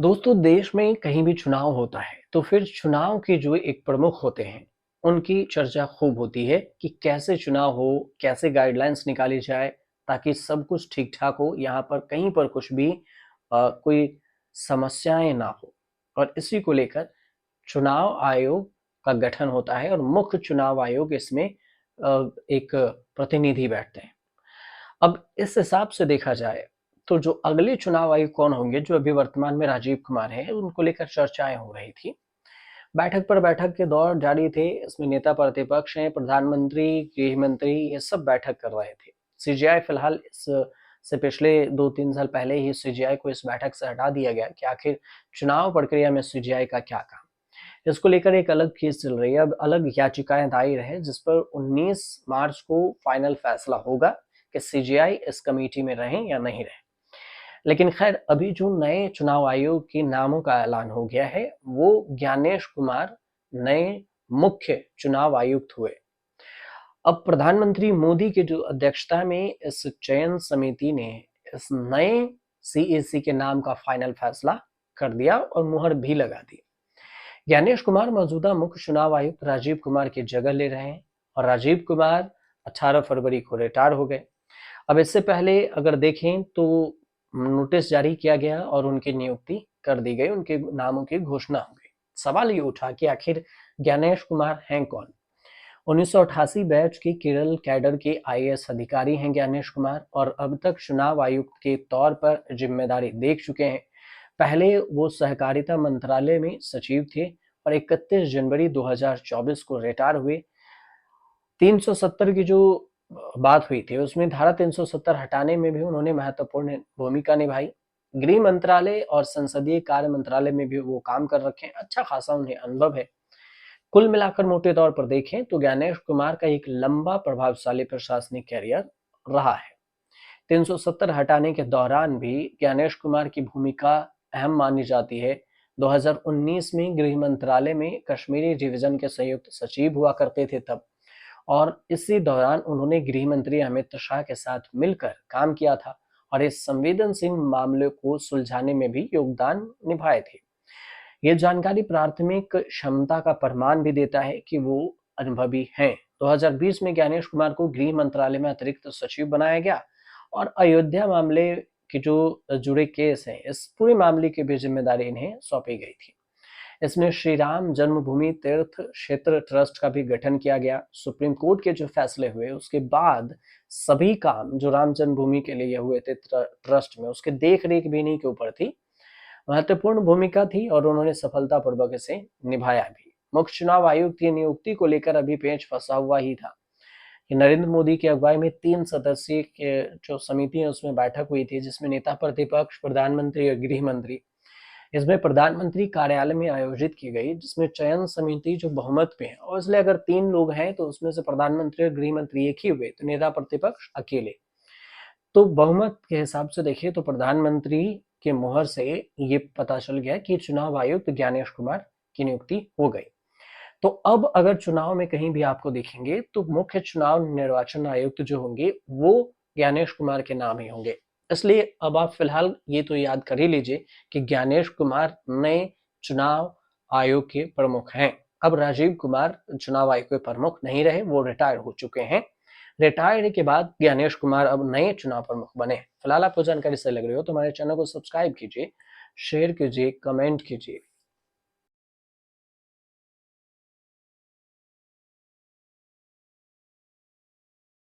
दोस्तों, देश में कहीं भी चुनाव होता है तो फिर चुनाव के जो एक प्रमुख होते हैं उनकी चर्चा खूब होती है कि कैसे चुनाव हो, कैसे गाइडलाइंस निकाली जाए ताकि सब कुछ ठीक ठाक हो। यहाँ पर कहीं पर कुछ भी कोई समस्याएं ना हो। और इसी को लेकर चुनाव आयोग का गठन होता है और मुख्य चुनाव आयोग इसमें एक प्रतिनिधि बैठते हैं। अब इस हिसाब से देखा जाए तो जो अगले चुनाव आयुक्त कौन होंगे, जो अभी वर्तमान में राजीव कुमार हैं, उनको लेकर चर्चाएं हो रही थी। बैठक पर बैठक के दौर जारी थे। इसमें नेता प्रतिपक्ष हैं, प्रधानमंत्री, गृह मंत्री, ये सब बैठक कर रहे थे। सीजीआई फिलहाल इस से पिछले 2-3 साल पहले ही सीजीआई को इस बैठक से हटा दिया गया कि आखिर चुनाव प्रक्रिया में सीजीआई का क्या काम। इसको लेकर एक अलग केस चल रही है, अब अलग याचिकाएं दायर है जिस पर 19 मार्च को फाइनल फैसला होगा कि सीजीआई इस कमेटी में रहें या नहीं रहें। लेकिन खैर, अभी जो नए चुनाव आयोग के नामों का ऐलान हो गया है वो ज्ञानेश कुमार नए मुख्य चुनाव आयुक्त हुए। अब प्रधानमंत्री मोदी की जो अध्यक्षता में इस चयन समिति ने इस नए सीएसी के नाम का फाइनल फैसला कर दिया और मुहर भी लगा दी। ज्ञानेश कुमार मौजूदा मुख्य चुनाव आयुक्त राजीव कुमार की जगह ले रहे हैं और राजीव कुमार 18 फरवरी को रिटायर हो गए। अब इससे पहले अगर देखें तो नोटिस जारी किया गया और उनकी नियुक्ति कर दी गई, उनके नामों की घोषणा हो गई। सवाल ये उठा कि आखिर ज्ञानेश कुमार हैं कौन। 1988 बैच के केरल कैडर के आईएएस अधिकारी हैं ज्ञानेश कुमार और अब तक चुनाव आयुक्त के तौर पर जिम्मेदारी देख चुके हैं। पहले वो सहकारिता मंत्रालय में सचिव थे और 31 जनवरी 2024 को रिटायर हुए। 370 की जो बात हुई थी उसमें धारा 370 हटाने में भी उन्होंने महत्वपूर्ण भूमिका निभाई। गृह मंत्रालय और संसदीय कार्य मंत्रालय में भी वो काम कर रखे हैं, अच्छा खासा उन्हें अनुभव है। कुल मिलाकर मोटे तौर पर देखें तो ज्ञानेश कुमार का एक लंबा प्रभावशाली प्रशासनिक कैरियर रहा है। 370 हटाने के दौरान भी ज्ञानेश कुमार की भूमिका अहम मानी जाती है। 2019 में गृह मंत्रालय में कश्मीरी डिवीजन के संयुक्त सचिव हुआ करते थे तब, और इसी दौरान उन्होंने गृह मंत्री अमित शाह के साथ मिलकर काम किया था और इस संवेदनशील मामले को सुलझाने में भी योगदान निभाए थे। ये जानकारी प्राथमिक क्षमता का प्रमाण भी देता है कि वो अनुभवी हैं। 2020 में ज्ञानेश कुमार को गृह मंत्रालय में अतिरिक्त सचिव बनाया गया और अयोध्या मामले के जो जुड़े केस हैं, इस पूरे मामले की भी जिम्मेदारी इन्हें सौंपी गई थी। इसमें श्री राम जन्मभूमि तीर्थ क्षेत्र ट्रस्ट का भी गठन किया गया। सुप्रीम कोर्ट के जो फैसले हुए उसके बाद सभी काम जो राम जन्मभूमि के लिए हुए थे ट्रस्ट में, उसके देख रेख भी इन्हीं के ऊपर थी। महत्वपूर्ण भूमिका थी और उन्होंने सफलतापूर्वक इसे निभाया भी। मुख्य चुनाव आयुक्त की नियुक्ति को लेकर अभी पेच फंसा हुआ ही था कि नरेंद्र मोदी की अगुवाई में 3 सदस्यीय के जो समिति है उसमें बैठक हुई थी जिसमें नेता प्रतिपक्ष, प्रधानमंत्री और गृह मंत्री, इसमें प्रधानमंत्री कार्यालय में आयोजित की गई, जिसमें चयन समिति जो बहुमत पे है और इसलिए अगर 3 लोग हैं तो उसमें से प्रधानमंत्री और गृह मंत्री एक ही हुए, तो नेता प्रतिपक्ष अकेले। तो बहुमत के हिसाब से देखिए तो प्रधानमंत्री के मुहर से ये पता चल गया कि चुनाव आयुक्त ज्ञानेश कुमार की नियुक्ति हो गई। तो अब अगर चुनाव में कहीं भी आपको देखेंगे तो मुख्य चुनाव निर्वाचन आयुक्त जो होंगे वो ज्ञानेश कुमार के नाम ही होंगे। इसलिए अब आप फिलहाल ये तो याद कर ही लीजिए कि ज्ञानेश कुमार नए चुनाव आयोग के प्रमुख हैं। अब राजीव कुमार चुनाव आयोग के प्रमुख नहीं रहे, वो रिटायर हो चुके हैं। रिटायर के बाद ज्ञानेश कुमार अब नए चुनाव प्रमुख बने। फिलहाल आपको जानकारी सही लग रही हो तो हमारे चैनल को सब्सक्राइब कीजिए, शेयर कीजिए, कमेंट कीजिए।